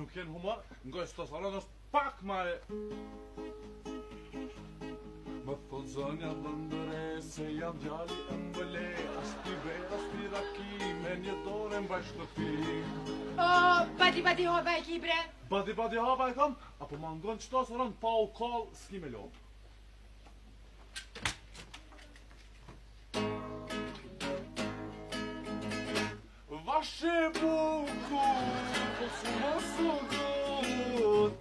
nuk jenë humor, ngoj së të salon është pak ma e... Më thot zonja dhëndëre se jam djali e mbële, ashti ver, ashti raki, me një dore mbaj shtëpi. Bati hapa e ki bre. Bati hapa e kam, apo ma ngon qëto salon pa u kall s'ki me lo. Vashe buku, po su më sugut,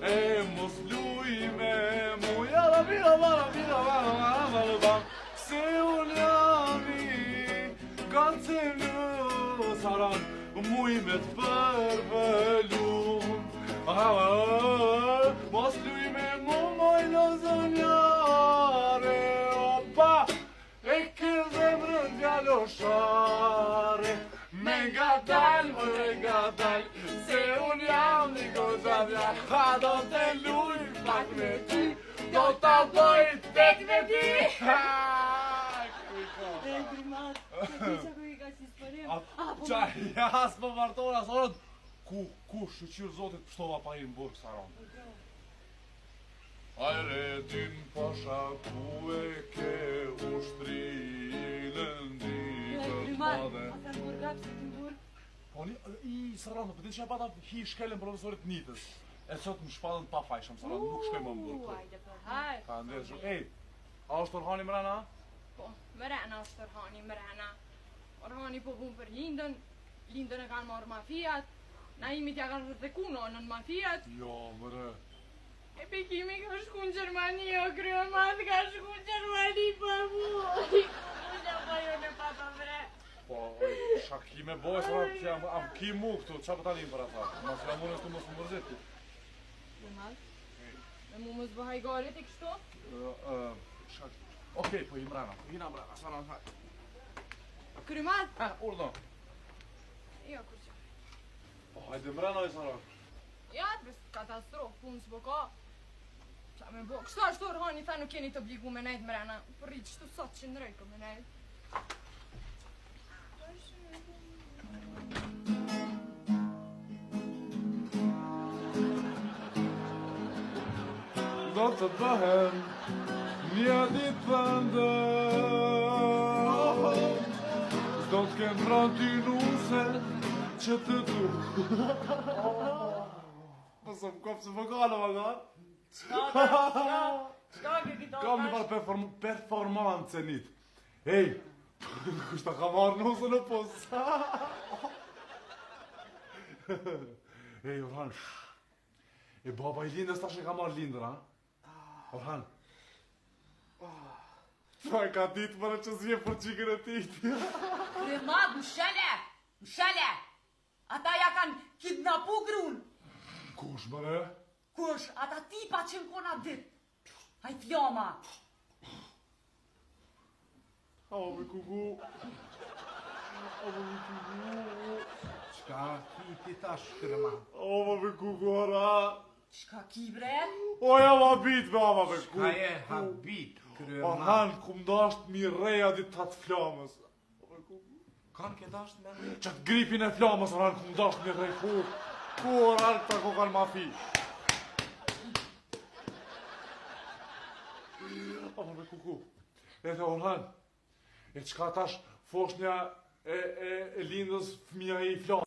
e mos luj me muja la vida, se unë jami, kanë celu saran, muj me të përbëllum. Mos luj me mu, moj në zënjare, opa, e ke zemrën djaloshare. Me nga dal, se unë jam një goza vja, ha do të luj pak me ty, do t'a doj tek me ty. E primat, që ti që ku i ka si spërim? Qaj, jas për martora, Saron, ku shqyqyrë zotit pështova pa i më burg, Saron? Ajre din pasha ku e ke ushtrinën dikët madhe. A thërë burgat që ti burg? Po një, Saron, për din që e pata hi shkelen profesorit Nitës. E sot më shpadën pa fajshëm, Saron, nuk shkoj më burg. Ajde për hajt. Ka ndërë shumë. Ej, a është Orhani mrena? Po, mrena është Orhani, mrena. Orhani po bun për lindën e kanë marrë mafijat, na imi t'ja kanë rëtheku nonën mafijat. Jo, mre. E Pekimi ka shku në Gjermani, o kryomat ka shku në Gjermani për mu. Unë pa jo në papa bre. Po, shaki me boj, Saron, am ki mu këtu, qa për tani për ata? Mas ramunës të mos më mërzit ti. Kryomat? Me mu mos bëhaj garit e kështu? Shaki. Okej, po i mrena, hina mrena, Saron, haj. Kryomat? Urdo. Jo, kur që. Po, hajde mrena i Saron. Ja, të bes katastrofë, punë s'bo ka. Qa me bo, kështu ashtu Orhani tha nuk jeni të obligu me nejt mrena. Për rritë qëtu sot që ndrejko me nejt. Do të bëhem një ditë të ndër, do të kem rëndi nuse që të du. Po së më kopë që më kallë, më gërë. Qka ke këto Kam një farë performance njët. Ej, kushta ka marrë nusën në posë. Ej, Orhan, e baba i lindës tash e ka marrë lindër, ha? Orhan. Pa e ka ditë mëre që zje për qikën e ti. Kryemat, mshele! Ata ja kanë kidnapu grun. Kush, mëre? Kush, ata tipa që në kona dit. Haj fjoma. Avo me kuku. Qka ki ti tash krema? Avo me kuku, Orhan. Shka ki bre? O, jam habit me ava me kuku. Ka je habit krema? Orhan, ku mdasht mi reja dit të atë flamës. Kanë ke dasht me me? Qatë gripin e flamës, Orhan, ku mdasht mi rej ku. Ku, Orhan, këta ku kanë mafi. Ava me kuku. E the Orhan, e qka tash foshnja e lindës fëmija i flamës.